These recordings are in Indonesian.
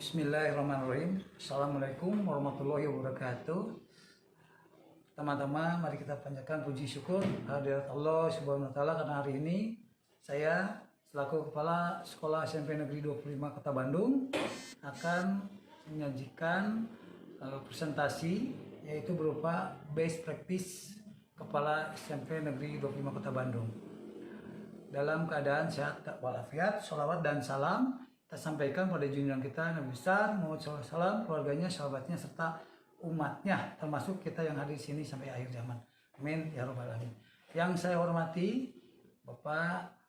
Bismillahirrahmanirrahim. Assalamualaikum warahmatullahi wabarakatuh. Teman-teman, mari kita panjatkan puji syukur kehadirat Allah Subhanahu wa taala karena hari ini saya selaku Kepala Sekolah SMP Negeri 25 Kota Bandung akan menyajikan presentasi yaitu berupa best practice Kepala SMP Negeri 25 Kota Bandung. Dalam keadaan sehat walafiat, sholawat dan salam kita sampaikan pada junjungan kita Nabi besar Muhammad SAW, keluarganya, sahabatnya, serta umatnya, termasuk kita yang hadir di sini sampai akhir zaman. Amin ya robbal alamin. Yang saya hormati Bapak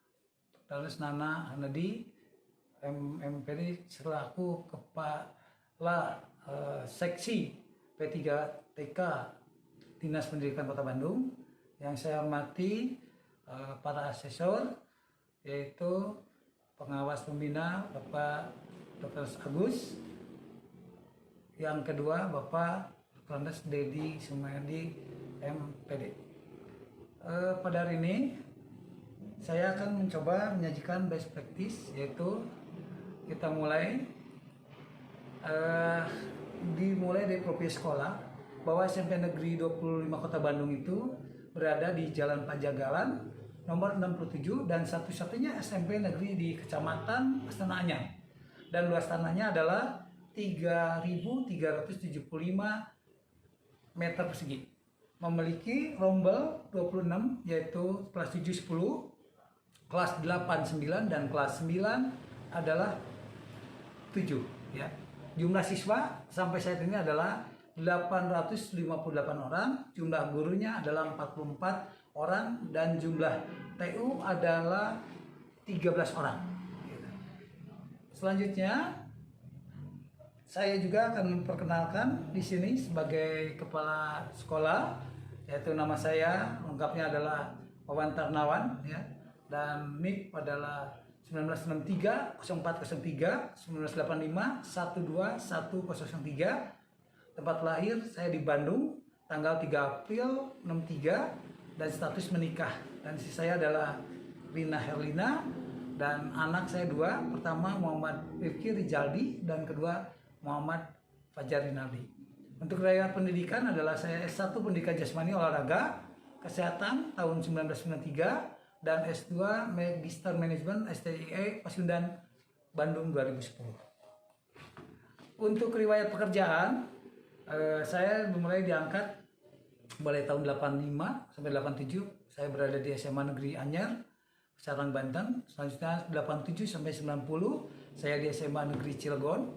Dr. Nana Hanadi, MPD selaku Kepala Seksi P3TK Dinas Pendidikan Kota Bandung. Yang saya hormati para asesor, yaitu pengawas pembina Bapak Dr. Agus, yang kedua Bapak Dr. Dedi Sumayadi MPD. Pada hari ini saya akan mencoba menyajikan best practice, yaitu kita dimulai dari profil sekolah bahwa SMP Negeri 25 Kota Bandung itu berada di Jalan Pajagalan nomor 67 dan satu-satunya SMP negeri di Kecamatan Astana Anyar, dan luas tanahnya adalah 3.375 meter persegi. Memiliki rombel 26, yaitu kelas 7 10, kelas 8 9, dan kelas 9 adalah 7 ya. Jumlah siswa sampai saat ini adalah 858 orang, jumlah gurunya adalah 44 orang, dan jumlah TU adalah 13 orang. Selanjutnya, saya juga akan memperkenalkan di sini sebagai kepala sekolah, yaitu nama saya lengkapnya adalah Wawan Tarnawan ya, dan NIK adalah 1963 0403 1985 121103. Tempat lahir saya di Bandung, tanggal 3 April 63, dan status menikah. Dan istri saya adalah Rina Herlina, dan anak saya dua, pertama Muhammad Rifki Rijaldi, dan kedua Muhammad Fajar Rinaldi. Untuk riwayat pendidikan adalah saya S1 Pendidikan Jasmani Olahraga Kesehatan tahun 1993, dan S2 Magister Manajemen STIE Pasundan Bandung 2010. Untuk riwayat pekerjaan, saya mulai diangkat mulai tahun 85 sampai 87 saya berada di SMA Negeri Anyar, Serang, Banten. Selanjutnya 87 sampai 90 saya di SMA Negeri Cilegon,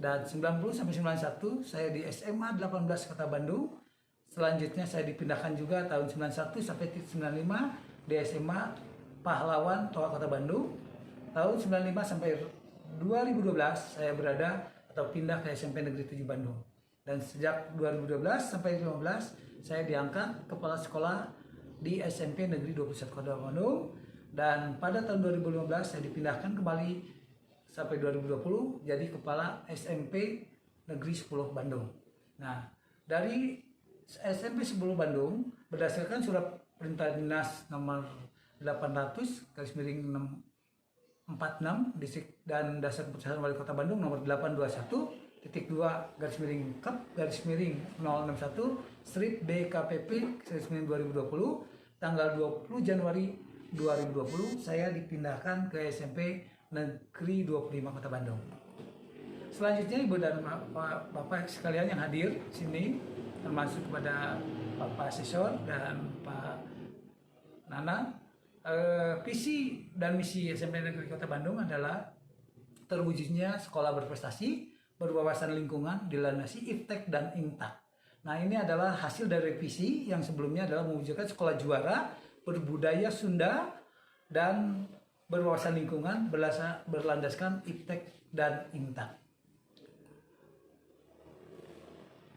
dan 90 sampai 91 saya di SMA 18 Kota Bandung. Selanjutnya saya dipindahkan juga tahun 91 sampai 95 di SMA Pahlawan Toa Kota Bandung. Tahun 95 sampai 2012 saya berada atau pindah ke SMP Negeri 7 Bandung. Dan sejak 2012 sampai 2015 saya diangkat kepala sekolah di SMP Negeri 21 Kota Bandung, dan pada tahun 2015 saya dipindahkan kembali sampai 2020 jadi kepala SMP Negeri 10 Bandung. Nah, dari SMP 10 Bandung berdasarkan surat perintah dinas nomor 800/46 dan dasar keputusan Wali Kota Bandung nomor 821.2-061/BKPP/2020 tanggal 20 Januari 2020 saya dipindahkan ke SMP Negeri 25 Kota Bandung. Selanjutnya Ibu dan Bapak sekalian yang hadir di sini, termasuk kepada Bapak Asesor dan Pak Nana, visi dan misi SMP Negeri Kota Bandung adalah terwujudnya sekolah berprestasi, berwawasan lingkungan, dilandasi IPTEK dan INTAK. Nah, ini adalah hasil dari visi yang sebelumnya adalah mewujudkan sekolah juara, berbudaya Sunda, dan berwawasan lingkungan berlandaskan IPTEK dan INTAK.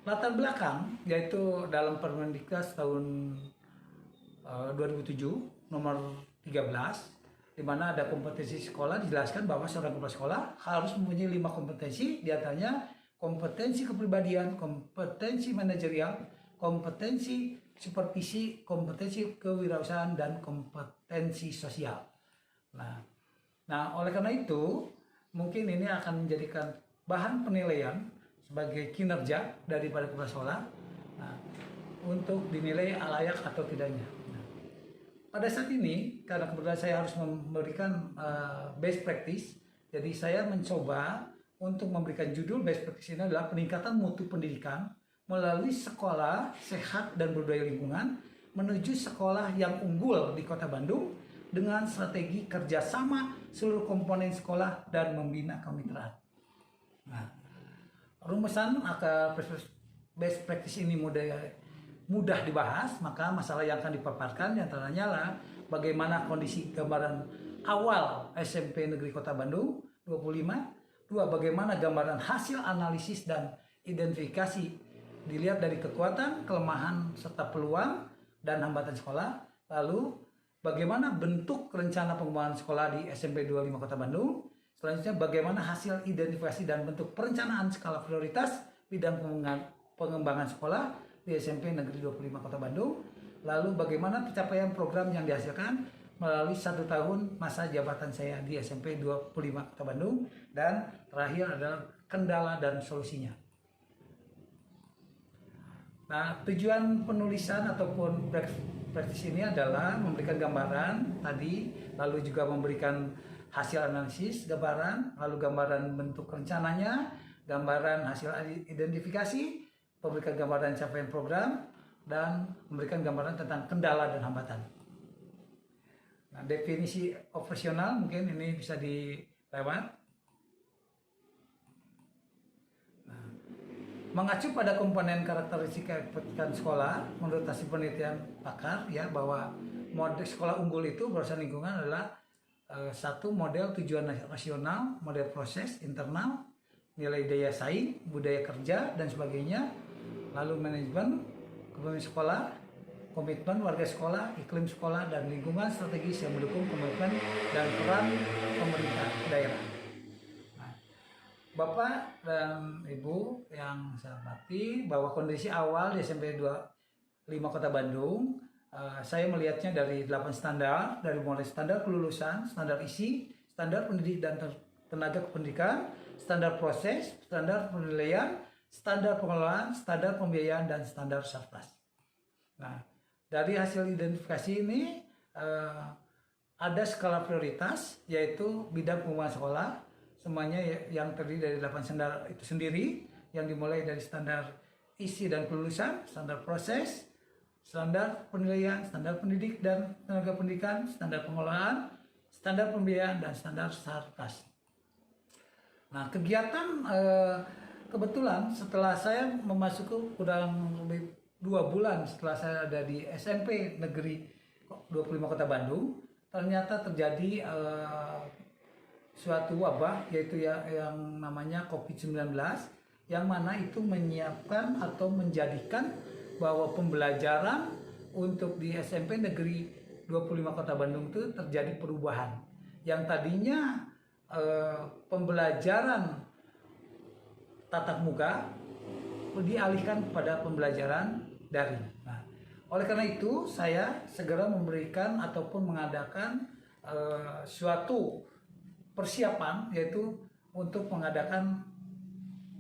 Latar belakang yaitu dalam Permendiknas tahun 2007 nomor 13, di mana ada kompetensi sekolah, dijelaskan bahwa seorang kepala sekolah harus mempunyai 5 kompetensi, diantaranya kompetensi kepribadian, kompetensi manajerial, kompetensi supervisi, kompetensi kewirausahaan, dan kompetensi sosial. Nah, oleh karena itu mungkin ini akan menjadikan bahan penilaian sebagai kinerja daripada kepala sekolah, nah, untuk dinilai layak atau tidaknya. Nah, pada saat ini karena kebetulan saya harus memberikan best practice, jadi saya mencoba untuk memberikan judul best practice ini adalah peningkatan mutu pendidikan melalui sekolah sehat dan berbudaya lingkungan menuju sekolah yang unggul di Kota Bandung dengan strategi kerjasama seluruh komponen sekolah dan membina kemitraan. Nah, rumusan best practice ini mudah dibahas, maka masalah yang akan dipaparkan diantaranya adalah bagaimana kondisi gambaran awal SMP Negeri Kota Bandung 25, 2. Bagaimana gambaran hasil analisis dan identifikasi dilihat dari kekuatan, kelemahan, serta peluang dan hambatan sekolah. Lalu, bagaimana bentuk rencana pengembangan sekolah di SMP 25 Kota Bandung. Selanjutnya, bagaimana hasil identifikasi dan bentuk perencanaan skala prioritas bidang pengembangan sekolah di SMP Negeri 25 Kota Bandung. Lalu, bagaimana pencapaian program yang dihasilkan melalui 1 tahun masa jabatan saya di SMP 25 Kota Bandung. Dan terakhir adalah kendala dan solusinya. Nah, tujuan penulisan ataupun praktis ini adalah memberikan gambaran tadi, lalu juga memberikan hasil analisis gambaran, lalu gambaran bentuk rencananya, gambaran hasil identifikasi, memberikan gambaran capaian program, dan memberikan gambaran tentang kendala dan hambatan. Nah, definisi operasional mungkin ini bisa dilewat. Mengacu pada komponen karakteristik kepekan sekolah, menurut hasil penelitian pakar ya bahwa model sekolah unggul itu berdasarkan lingkungan adalah satu model tujuan rasional, model proses internal, nilai daya saing, budaya kerja dan sebagainya, lalu manajemen, kepemimpinan sekolah, komitmen warga sekolah, iklim sekolah dan lingkungan strategis yang mendukung komitmen dan peran pemerintah daerah. Bapak dan Ibu yang saya hormati, bahwa kondisi awal di SMP 25 Kota Bandung, saya melihatnya dari 8 standar, dari mulai standar kelulusan, standar isi, standar pendidik dan tenaga kependidikan, standar proses, standar penilaian, standar pengelolaan, standar pembiayaan, dan standar surplus. Nah, dari hasil identifikasi ini ada skala prioritas, yaitu bidang pengembangan sekolah, semuanya yang terdiri dari 8 standar itu sendiri, yang dimulai dari standar isi dan kelulusan, standar proses, standar penilaian, standar pendidik dan tenaga pendidikan, standar pengelolaan, standar pembiayaan, dan standar surplus. Nah, kegiatan kebetulan setelah saya memasuki kurang lebih 2 bulan setelah saya ada di SMP Negeri 25 Kota Bandung, ternyata terjadi suatu wabah, yaitu yang namanya COVID-19, yang mana itu menyiapkan atau menjadikan bahwa pembelajaran untuk di SMP Negeri 25 Kota Bandung itu terjadi perubahan. Yang tadinya pembelajaran tatap muka dialihkan kepada pembelajaran daring. Nah, oleh karena itu saya segera memberikan ataupun mengadakan suatu persiapan, yaitu untuk mengadakan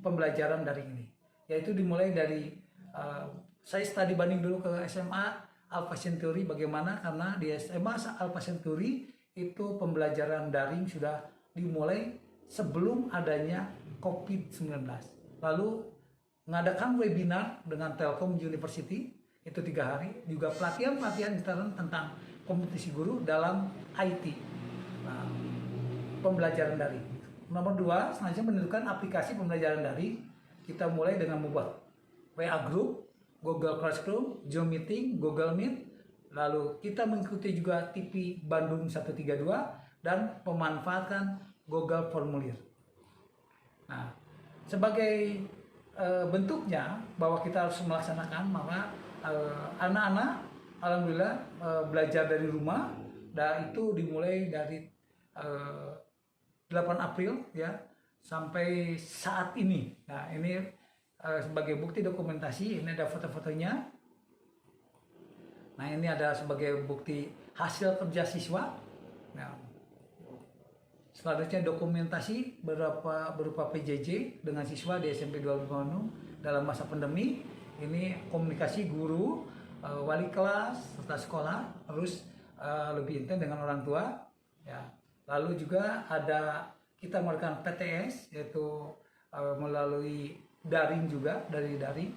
pembelajaran daring ini, yaitu dimulai dari saya studi banding dulu ke SMA Alpha Centauri. Bagaimana? Karena di SMA Alpha Centauri itu pembelajaran daring sudah dimulai sebelum adanya COVID-19. Lalu mengadakan webinar dengan Telkom University itu 3 hari, juga pelatihan intern tentang kompetisi guru dalam IT. Nah, pembelajaran daring. Nomor 2, selanjutnya menentukan aplikasi pembelajaran daring. Kita mulai dengan membuat WA Group, Google Classroom, Zoom Meeting, Google Meet. Lalu kita mengikuti juga TV Bandung 132 dan pemanfaatan Google Formulir. Nah, sebagai bentuknya bahwa kita harus melaksanakan, maka anak-anak alhamdulillah belajar dari rumah, dan itu dimulai dari 8 April ya sampai saat ini. Nah, ini sebagai bukti dokumentasi, ini ada foto-fotonya. Nah, ini ada sebagai bukti hasil kerja siswa. Nah, Selanjutnya dokumentasi berupa PJJ dengan siswa di SMP 25 Bandung dalam masa pandemi. Ini komunikasi guru, wali kelas, serta sekolah harus lebih intens dengan orang tua. Ya. Lalu juga ada kita melakukan PTS, yaitu melalui daring juga, dari daring.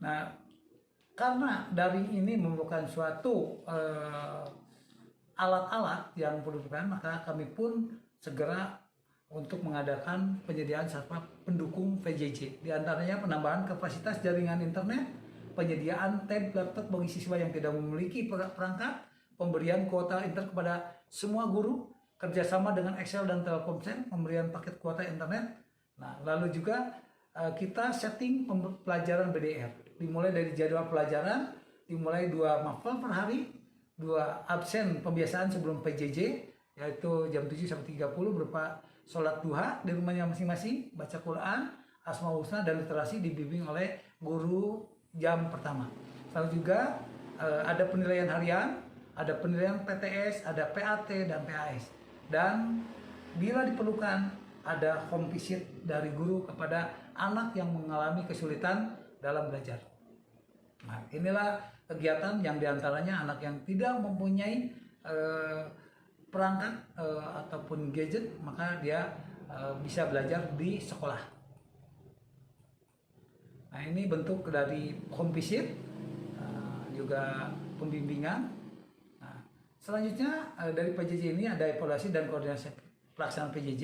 Nah, karena daring ini merupakan suatu alat-alat yang perlu diperlukan, maka kami pun segera untuk mengadakan penyediaan serta pendukung PJJ. Di antaranya penambahan kapasitas jaringan internet, penyediaan tab laptop bagi siswa yang tidak memiliki perangkat, pemberian kuota internet kepada semua guru, kerjasama dengan Excel dan Telkomsel, pemberian paket kuota internet. Nah, lalu juga kita setting pelajaran BDR, dimulai dari jadwal pelajaran, dimulai 2 mapel per hari, 2 absen pembiasaan sebelum PJJ, yaitu jam 7 sampai 30 berupa sholat duha di rumahnya masing-masing, baca Quran, Asmaul Husna dan literasi dibimbing oleh guru jam pertama. Lalu juga ada penilaian harian, ada penilaian PTS, ada PAT dan PAS. Dan bila diperlukan ada home visit dari guru kepada anak yang mengalami kesulitan dalam belajar. Nah, inilah kegiatan yang diantaranya anak yang tidak mempunyai perangkat ataupun gadget, maka dia bisa belajar di sekolah. Nah, ini bentuk dari home visit, juga pembimbingan. Nah, selanjutnya dari PJJ ini ada evaluasi dan koordinasi pelaksanaan PJJ,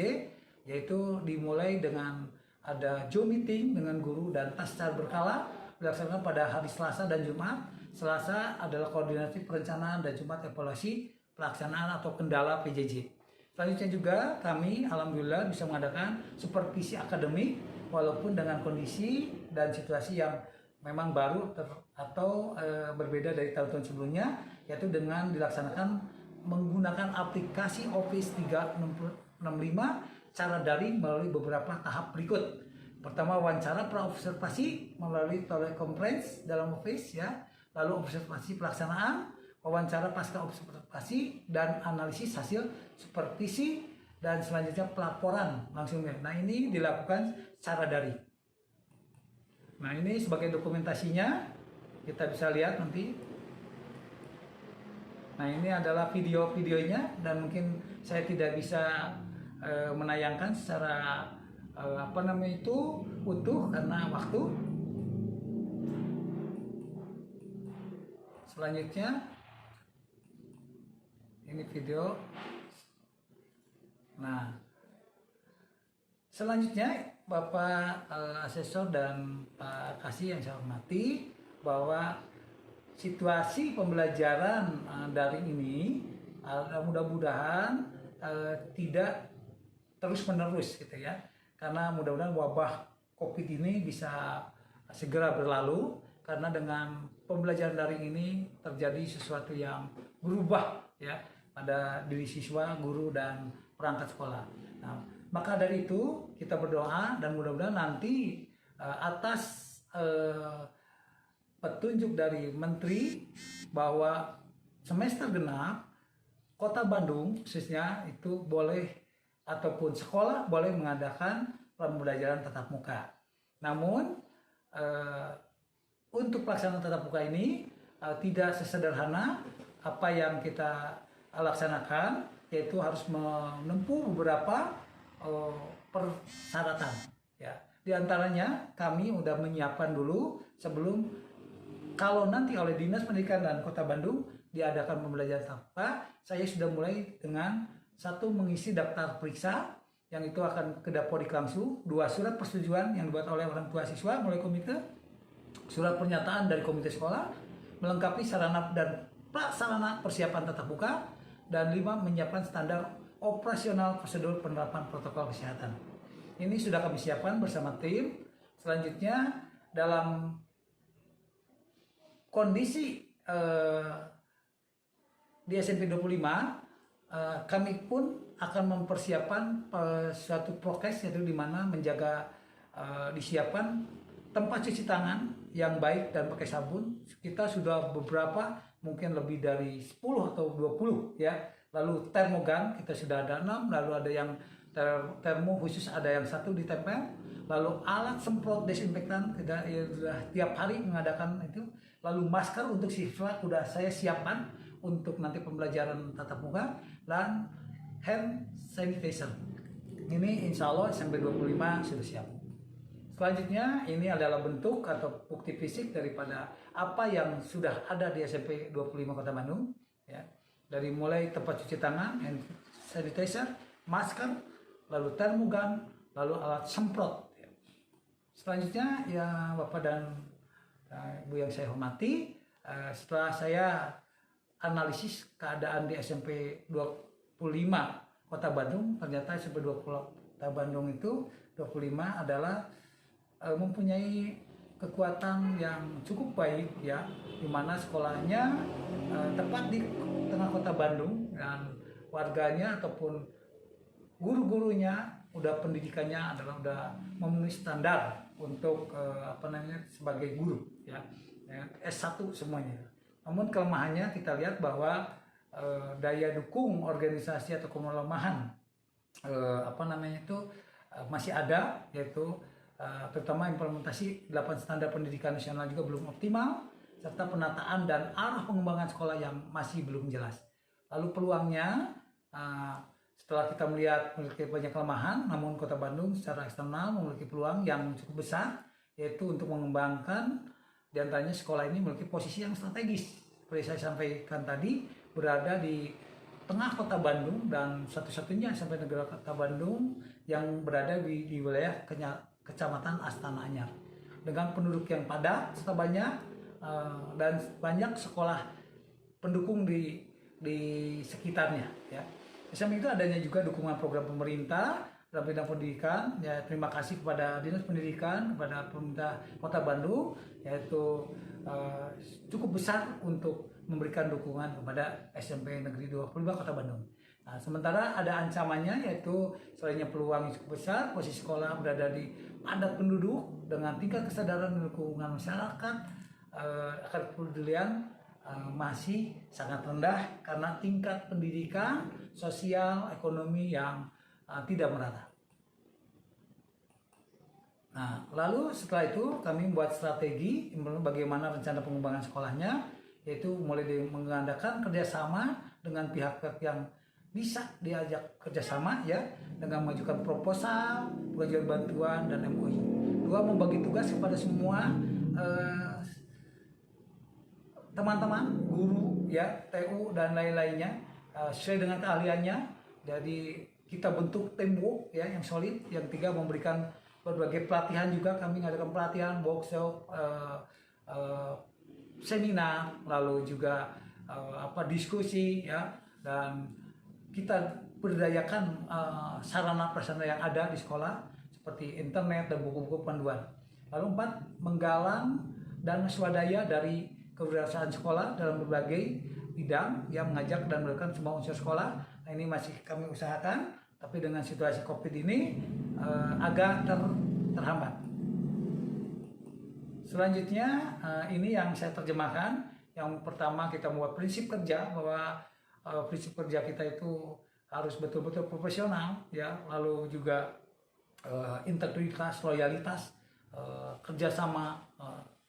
yaitu dimulai dengan ada Zoom meeting dengan guru dan tas secara berkala dilaksanakan pada hari Selasa dan Jumat. Selasa adalah koordinasi perencanaan dan Jumat evaluasi pelaksanaan atau kendala PJJ. Selanjutnya juga kami alhamdulillah bisa mengadakan supervisi akademik walaupun dengan kondisi dan situasi yang memang baru atau berbeda dari tahun-tahun sebelumnya, yaitu dengan dilaksanakan menggunakan aplikasi Office 365 cara daring melalui beberapa tahap berikut. Pertama, wawancara pra-observasi melalui telekonferensi dalam Office, ya. Lalu observasi pelaksanaan, wawancara pasca observasi dan analisis hasil supervisi, dan selanjutnya pelaporan langsung. Nah, ini dilakukan secara daring. Nah, ini sebagai dokumentasinya, kita bisa lihat nanti. Nah, ini adalah video-videonya dan mungkin saya tidak bisa menayangkan secara utuh karena waktu. Selanjutnya ini video. Nah, selanjutnya Bapak Asesor dan Pak Kasih yang saya hormati, bahwa situasi pembelajaran daring ini mudah-mudahan tidak terus menerus gitu ya, karena mudah-mudahan wabah COVID ini bisa segera berlalu, karena dengan pembelajaran daring ini terjadi sesuatu yang berubah ya pada diri siswa, guru dan perangkat sekolah. Nah, maka dari itu kita berdoa dan mudah-mudahan nanti atas petunjuk dari Menteri bahwa semester genap Kota Bandung khususnya itu boleh ataupun sekolah boleh mengadakan pembelajaran tatap muka. Namun untuk pelaksanaan tatap muka ini tidak sesederhana apa yang kita laksanakan, yaitu harus menempuh beberapa persyaratan. Ya, di antaranya kami sudah menyiapkan dulu sebelum kalau nanti oleh Dinas Pendidikan dan Kota Bandung diadakan pembelajaran tatap muka, saya sudah mulai dengan satu, mengisi daftar periksa yang itu akan ke Dapodik langsung, 2 surat persetujuan yang dibuat oleh orang tua siswa melalui komite, surat pernyataan dari komite sekolah, melengkapi sarana dan prasarana persiapan tatap muka, dan 5, menyiapkan standar operasional prosedur penerapan protokol kesehatan. Ini sudah kami siapkan bersama tim. Selanjutnya dalam kondisi di SMP 25 kami pun akan mempersiapkan suatu prokes, yaitu di mana menjaga disiapkan tempat cuci tangan yang baik dan pakai sabun. Kita sudah beberapa, mungkin lebih dari 10 atau 20 ya, Lalu termogan kita sudah ada 6, lalu ada yang termo khusus ada yang 1 ditempel. Lalu alat semprot desinfektan kita ya, sudah tiap hari mengadakan itu. Lalu masker untuk siswa sudah saya siapkan untuk nanti pembelajaran tatap muka, dan hand sanitizer. Ini insya Allah SMP 25 sudah siap. Selanjutnya ini adalah bentuk atau bukti fisik daripada apa yang sudah ada di SMP 25 Kota Bandung. Ya. Dari mulai tempat cuci tangan, hand sanitizer, masker, lalu termogan, lalu alat semprot. Selanjutnya ya Bapak dan Ibu yang saya hormati, setelah saya analisis keadaan di SMP 25 Kota Bandung, ternyata SMP 20 Kota Bandung itu 25 adalah mempunyai kekuatan yang cukup baik ya, di mana sekolahnya tepat di tengah Kota Bandung, dan warganya ataupun guru-gurunya udah pendidikannya adalah udah memenuhi standar untuk sebagai guru ya, S1 semuanya. Namun kelemahannya kita lihat bahwa daya dukung organisasi atau kelemahan masih ada, yaitu terutama implementasi 8 standar pendidikan nasional juga belum optimal, serta penataan dan arah pengembangan sekolah yang masih belum jelas. Lalu peluangnya, setelah kita melihat memiliki banyak kelemahan, namun Kota Bandung secara eksternal memiliki peluang yang cukup besar, yaitu untuk mengembangkan, diantaranya sekolah ini memiliki posisi yang strategis. Seperti saya sampaikan tadi, berada di tengah Kota Bandung dan satu-satunya SMP Negara Kota Bandung yang berada di wilayah Kecamatan Astana Anyar, dengan penduduk yang padat serta banyak, dan banyak sekolah pendukung di sekitarnya ya. Di samping itu adanya juga dukungan program pemerintah dalam bidang pendidikan ya. Terima kasih kepada Dinas Pendidikan, kepada pemerintah Kota Bandung, yaitu cukup besar untuk memberikan dukungan kepada SMP Negeri 25 Kota Bandung. Nah, sementara ada ancamannya, yaitu selainnya peluang yang cukup besar, posisi sekolah berada di padat penduduk dengan tingkat kesadaran lingkungan masyarakat akan kepedulian masih sangat rendah karena tingkat pendidikan, sosial, ekonomi yang tidak merata. Nah, lalu setelah itu kami membuat strategi bagaimana rencana pengembangan sekolahnya, yaitu mulai mengadakan kerjasama dengan pihak-pihak yang bisa diajak kerjasama ya, dengan mengajukan proposal, pengajuan bantuan, dan MOU. 2, membagi tugas kepada semua teman-teman, guru ya, TU dan lain-lainnya sesuai dengan keahliannya. Jadi kita bentuk teamwork ya yang solid. Yang 3, memberikan berbagai pelatihan juga. Kami mengadakan pelatihan, workshop, seminar, lalu juga diskusi ya, dan kita berdayakan sarana prasarana yang ada di sekolah seperti internet dan buku-buku panduan. Lalu 4, menggalang dan swadaya dari kewirausahaan sekolah dalam berbagai bidang yang mengajak dan melakukan semua unsur sekolah. Nah, ini masih kami usahakan, tapi dengan situasi COVID ini agak terhambat. Selanjutnya ini yang saya terjemahkan. Yang pertama, kita membuat prinsip kerja, bahwa prinsip kerja kita itu harus betul-betul profesional ya, lalu juga integritas, loyalitas, kerjasama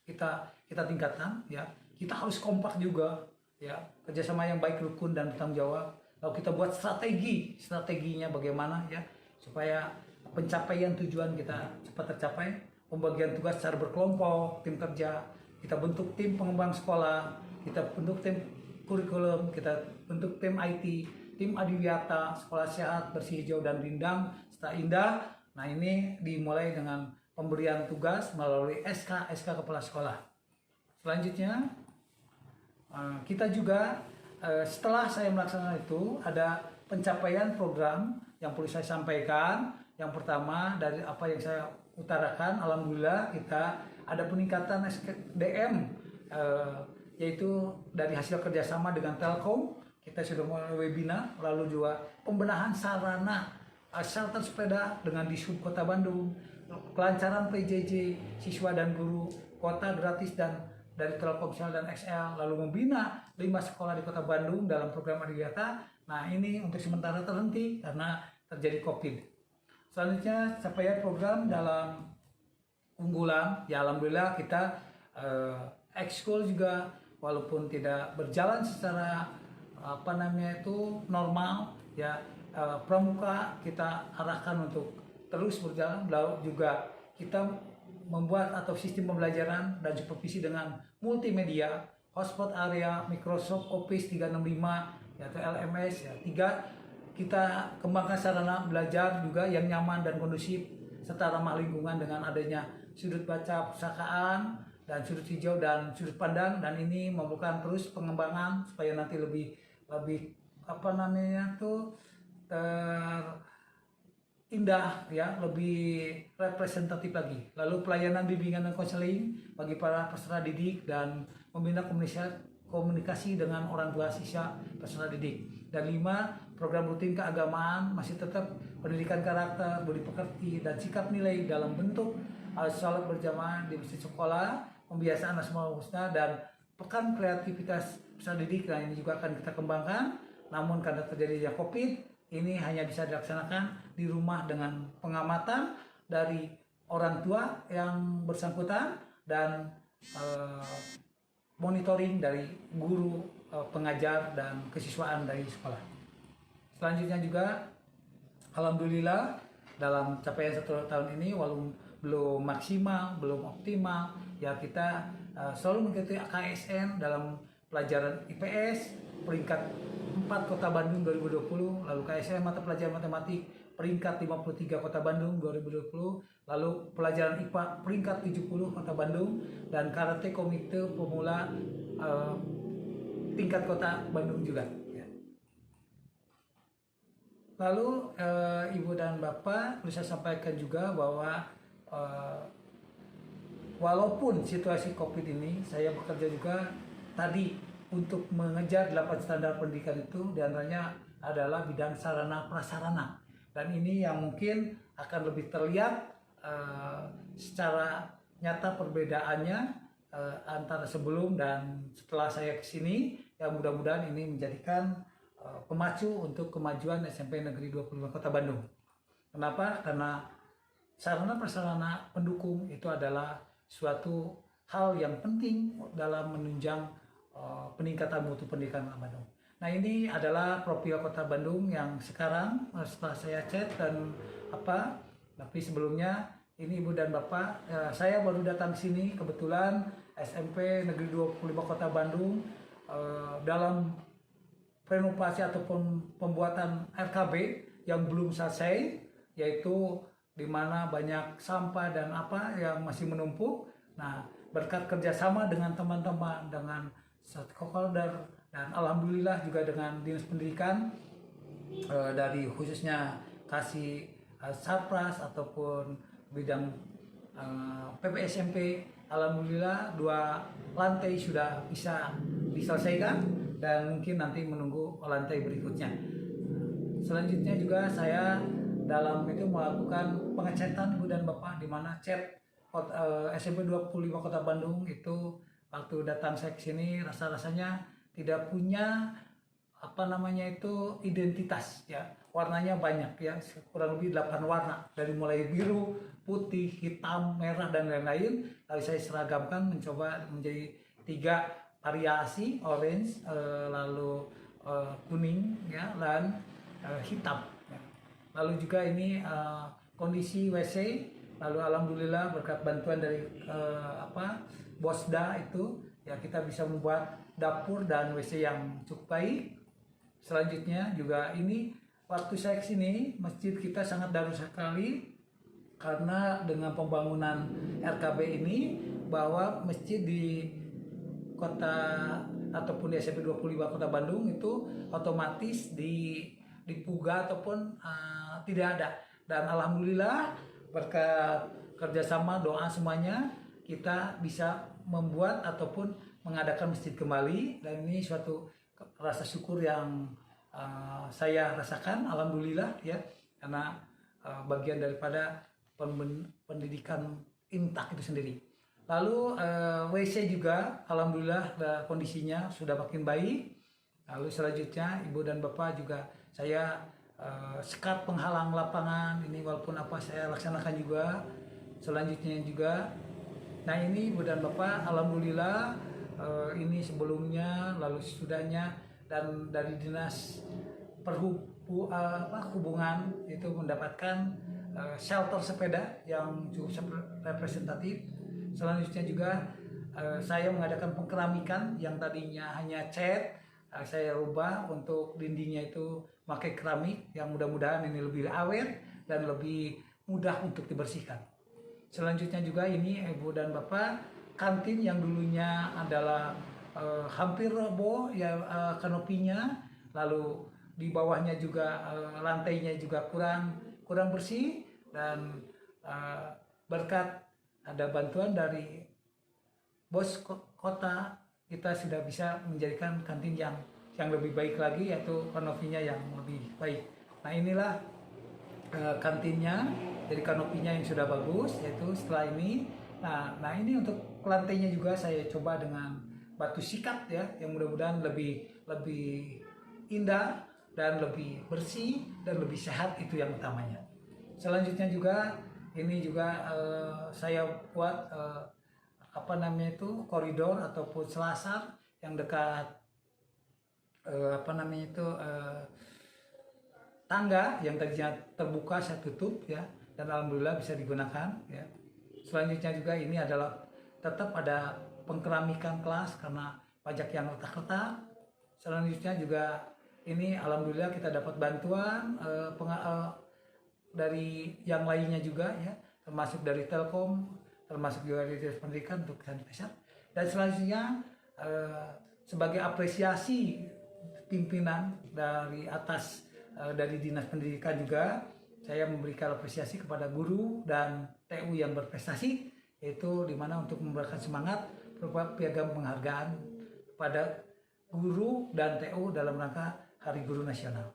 kita tingkatkan ya. Kita harus kompak juga ya, kerjasama yang baik, rukun, dan bertanggung jawab. Lalu kita buat strateginya bagaimana ya, supaya pencapaian tujuan kita cepat tercapai. Pembagian tugas secara berkelompok, tim kerja, kita bentuk tim pengembang sekolah, kita bentuk tim kurikulum, kita bentuk tim IT, tim adiwiyata, sekolah sehat, bersih, hijau, dan rindang serta indah. Nah, ini dimulai dengan pemberian tugas melalui SK kepala sekolah. Selanjutnya kita juga setelah saya melaksanakan itu, ada pencapaian program yang perlu saya sampaikan. Yang pertama, dari apa yang saya utarakan, alhamdulillah kita ada peningkatan SDM, yaitu dari hasil kerjasama dengan Telkom. Kita sudah mulai webinar, lalu juga pembenahan sarana shelter sepeda dengan di Sub Kota Bandung, kelancaran PJJ siswa dan guru, kuota gratis dan dari Telkomsel dan XL, lalu membina sekolah di Kota Bandung dalam program Adiwiyata. Nah, ini untuk sementara terhenti karena terjadi COVID. Selanjutnya capaian program dalam unggulan, ya alhamdulillah kita ekskul juga walaupun tidak berjalan secara normal, ya pramuka kita arahkan untuk terus berjalan. Lalu juga kita membuat atau sistem pembelajaran dan supervisi dengan multimedia, hotspot area Microsoft Office 365 yaitu LMS ya. 3, kita kembangkan sarana belajar juga yang nyaman dan kondusif serta ramah lingkungan dengan adanya sudut baca perpustakaan dan sudut hijau dan sudut pandang, dan ini memerlukan terus pengembangan supaya nanti lebih indah ya, lebih representatif lagi. Lalu pelayanan bimbingan dan konseling bagi para peserta didik dan membina komunikasi dengan orang tua siswa peserta didik. Dan 5, program rutin keagamaan masih tetap pendidikan karakter, budi pekerti dan sikap nilai dalam bentuk salat berjamaah di masjid sekolah, pembiasaan Asmaul Husna dan pekan kreativitas peserta didik. Nah, ini juga akan kita kembangkan. Namun karena terjadinya COVID, ini hanya bisa dilaksanakan di rumah dengan pengamatan dari orang tua yang bersangkutan dan monitoring dari guru, pengajar, dan kesiswaan dari sekolah. Selanjutnya juga, alhamdulillah dalam capaian 1 tahun ini, walaupun belum maksimal, belum optimal, ya kita selalu mengikuti KSN dalam pelajaran IPS peringkat 4 Kota Bandung 2020, lalu KSM mata pelajaran matematik peringkat 53 Kota Bandung 2020, lalu pelajaran IPA peringkat 70 Kota Bandung, dan karate komite pemula tingkat Kota Bandung juga. Lalu Ibu dan Bapak, perlu saya sampaikan juga bahwa walaupun situasi COVID ini, saya bekerja juga tadi untuk mengejar 8 standar pendidikan itu, diantaranya adalah bidang sarana prasarana. Dan ini yang mungkin akan lebih terlihat secara nyata perbedaannya antara sebelum dan setelah saya kesini. Yang mudah-mudahan ini menjadikan pemacu untuk kemajuan SMP Negeri 25 Kota Bandung. Kenapa? Karena sarana prasarana pendukung itu adalah suatu hal yang penting dalam menunjang peningkatan mutu pendidikan Bandung. Nah, ini adalah profil Kota Bandung yang sekarang setelah saya chat dan tapi sebelumnya ini Ibu dan Bapak, saya baru datang sini kebetulan SMP Negeri 25 Kota Bandung dalam renovasi ataupun pembuatan RKB yang belum selesai, yaitu di mana banyak sampah dan yang masih menumpuk. Nah, berkat kerjasama dengan teman-teman, dengan stakeholder, dan alhamdulillah juga dengan Dinas Pendidikan dari khususnya kasih Sarpras ataupun bidang PPSMP, alhamdulillah 2 lantai sudah bisa diselesaikan dan mungkin nanti menunggu lantai berikutnya. Selanjutnya juga saya dalam itu melakukan pengecatan Ibu dan Bapak, di mana cat SMP 25 Kota Bandung itu waktu datang saya ke sini rasa-rasanya tidak punya identitas ya. Warnanya banyak ya, kurang lebih 8 warna, dari mulai biru, putih, hitam, merah, dan lain-lain. Lalu saya seragamkan mencoba menjadi 3 variasi, orange, lalu kuning ya, dan hitam ya. Lalu juga ini kondisi WC, lalu alhamdulillah berkat bantuan dari Bosda itu ya, kita bisa membuat dapur dan WC yang cukup baik. Selanjutnya juga ini waktu saya kesini, masjid kita sangat darurat sekali karena dengan pembangunan RKB ini, bahwa masjid di kota ataupun di SMP 25 Kota Bandung itu otomatis dipuga ataupun tidak ada. Dan alhamdulillah berkat kerjasama doa semuanya, kita bisa membuat ataupun mengadakan masjid kembali, dan ini suatu rasa syukur yang saya rasakan, alhamdulillah ya, karena bagian daripada pendidikan intak itu sendiri. Lalu WC juga alhamdulillah kondisinya sudah makin baik. Lalu selanjutnya Ibu dan Bapak juga saya sekat penghalang lapangan ini, walaupun apa saya laksanakan juga. Selanjutnya juga, nah ini Ibu dan Bapak alhamdulillah ini sebelumnya lalu sesudahnya, dan dari dinas perhubungan itu mendapatkan shelter sepeda yang cukup representatif. Selanjutnya juga saya mengadakan pengkeramikan yang tadinya hanya cat, saya rubah untuk dindingnya itu pakai keramik yang mudah-mudahan ini lebih awet dan lebih mudah untuk dibersihkan. Selanjutnya juga ini Ibu dan Bapak, kantin yang dulunya adalah hampir roboh ya, kanopinya, lalu di bawahnya juga lantainya juga kurang bersih, dan berkat ada bantuan dari bos kota, kita sudah bisa menjadikan kantin yang lebih baik lagi, yaitu kanopinya yang lebih baik. Nah inilah kantinnya, jadi kanopinya yang sudah bagus, yaitu setelah ini. Nah ini untuk lantainya juga saya coba dengan batu sikat ya, yang mudah-mudahan lebih indah dan lebih bersih dan lebih sehat, itu yang utamanya. Selanjutnya juga ini juga saya buat koridor ataupun selasar yang dekat tangga yang tadinya terbuka saya tutup ya, dan alhamdulillah bisa digunakan ya. Selanjutnya juga ini adalah tetap ada pengkeramikan kelas karena pajak yang retak-retak. Selanjutnya juga ini alhamdulillah kita dapat bantuan dari yang lainnya juga ya, termasuk dari Telkom, termasuk juga dari Dinas Pendidikan untuk sanitizer. Dan selanjutnya sebagai apresiasi pimpinan dari atas dari Dinas Pendidikan juga, saya memberikan apresiasi kepada guru dan TU yang berprestasi, yaitu dimana untuk memberikan semangat berupa piagam penghargaan kepada guru dan TU dalam rangka Hari Guru Nasional.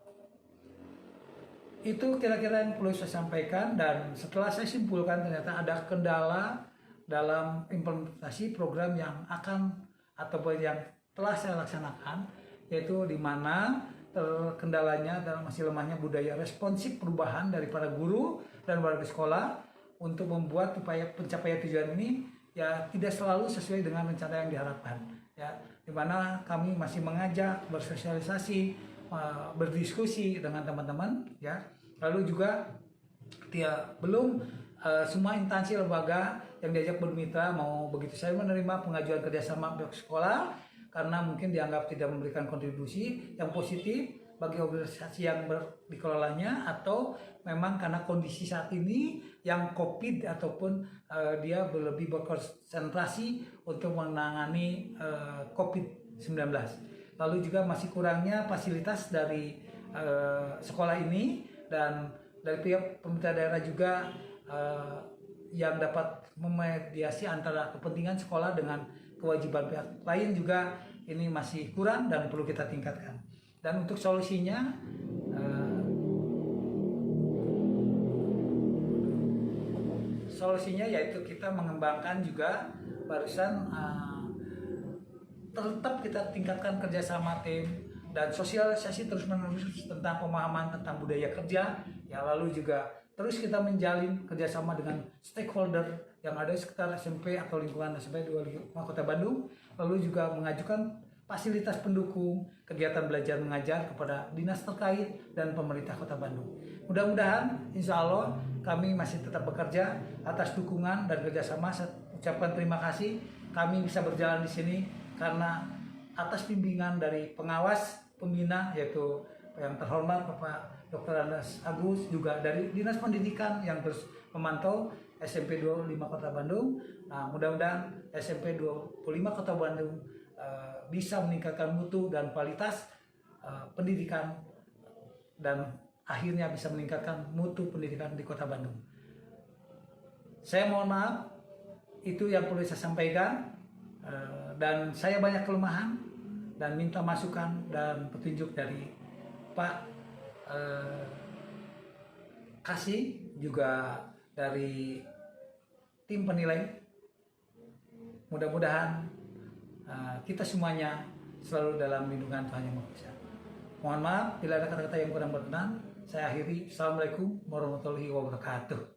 Itu kira-kira yang perlu saya sampaikan, dan setelah saya simpulkan ternyata ada kendala dalam implementasi program yang akan ataupun yang telah saya laksanakan, yaitu di mana kendalanya dalam masih lemahnya budaya responsif perubahan dari para guru dan warga sekolah untuk membuat upaya pencapaian tujuan ini ya tidak selalu sesuai dengan rencana yang diharapkan ya, di mana kami masih mengajak, bersosialisasi, berdiskusi dengan teman-teman ya, lalu juga belum semua instansi lembaga yang diajak bermitra mau begitu saya menerima pengajuan kerjasama pihak sekolah, karena mungkin dianggap tidak memberikan kontribusi yang positif bagi organisasi yang dikelolanya, atau memang karena kondisi saat ini yang COVID ataupun dia lebih berkonsentrasi untuk menangani COVID-19. Lalu juga masih kurangnya fasilitas dari sekolah ini, dan dari pihak pemerintah daerah juga yang dapat memediasi antara kepentingan sekolah dengan kewajiban pihak lain juga ini masih kurang dan perlu kita tingkatkan. Dan untuk solusinya yaitu kita mengembangkan juga barusan tetap kita tingkatkan kerjasama tim dan sosialisasi terus-menerus tentang pemahaman tentang budaya kerja ya, lalu juga terus kita menjalin kerjasama dengan stakeholder yang ada di sekitar SMP atau lingkungan SMP 25 Kota Bandung, lalu juga mengajukan fasilitas pendukung kegiatan belajar mengajar kepada dinas terkait dan pemerintah Kota Bandung. Mudah-mudahan insya Allah kami masih tetap bekerja atas dukungan dan kerjasama. Saya ucapkan terima kasih kami bisa berjalan di sini karena atas bimbingan dari pengawas pembina, yaitu yang terhormat Bapak Dr. Andes Agus, juga dari Dinas Pendidikan yang terus memantau SMP 25 Kota Bandung. Nah, mudah-mudahan SMP 25 Kota Bandung bisa meningkatkan mutu dan kualitas pendidikan dan akhirnya bisa meningkatkan mutu pendidikan di Kota Bandung. Saya mohon maaf, itu yang perlu saya sampaikan, dan saya banyak kelemahan dan minta masukan dan petunjuk dari Pak Kasih, juga dari tim penilai mudah-mudahan kita semuanya selalu dalam lindungan Tuhan Yang Maha Esa. Mohon maaf bila ada kata-kata yang kurang berkenan. Saya akhiri. Assalamualaikum warahmatullahi wabarakatuh.